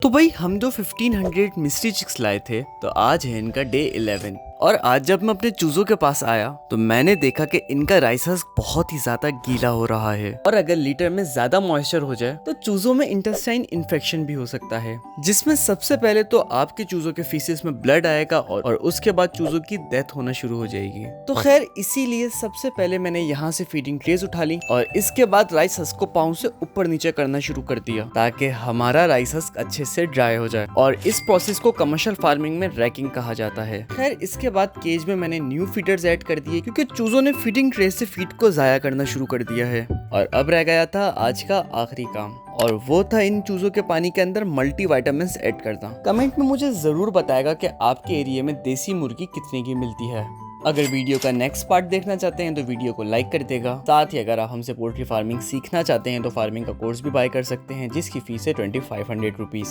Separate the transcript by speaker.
Speaker 1: तो भाई हम जो 1500 मिस्ट्री चिक्स लाए थे, तो आज है इनका डे 11। और आज जब मैं अपने चूजों के पास आया तो मैंने देखा कि इनका राइस हस्क बहुत ही ज्यादा गीला हो रहा है, और अगर लीटर में ज्यादा मॉइस्चर हो जाए तो चूजों में इंटेस्टाइन इन्फेक्शन भी हो सकता है, जिसमें सबसे पहले तो आपके चूजों के फीसेस में ब्लड आएगा और उसके बाद चूजों की डेथ होना शुरू हो जाएगी। तो खैर इसीलिए सबसे पहले मैंने यहाँ से फीडिंग ट्रेज उठा ली और इसके बाद राइस हस्क को पाँव से ऊपर नीचे करना शुरू कर दिया ताकि हमारा राइस हस्क अच्छे से ड्राई हो जाए, और इस प्रोसेस को कमर्शियल फार्मिंग में रैकिंग कहा जाता है। खैर इसके बाद केज में मैंने न्यू फीडर्स ऐड कर दिए क्योंकि चूजों ने फीडिंग ट्रे से फीड को जाया करना शुरू कर दिया है। और अब रह गया था आज का आखिरी काम, और वो था इन चूजों के पानी के अंदर मल्टी वाइटामिन्स ऐड करना। कमेंट में मुझे जरूर बताएगा कि आपके एरिया में देसी मुर्गी कितने की मिलती है। अगर वीडियो का नेक्स्ट पार्ट देखना चाहते हैं तो वीडियो को लाइक कर देगा। साथ ही अगर आप हमसे पोल्ट्री फार्मिंग सीखना चाहते हैं तो फार्मिंग का कोर्स भी बाय कर सकते हैं, जिसकी फीस है 2500 रुपीज।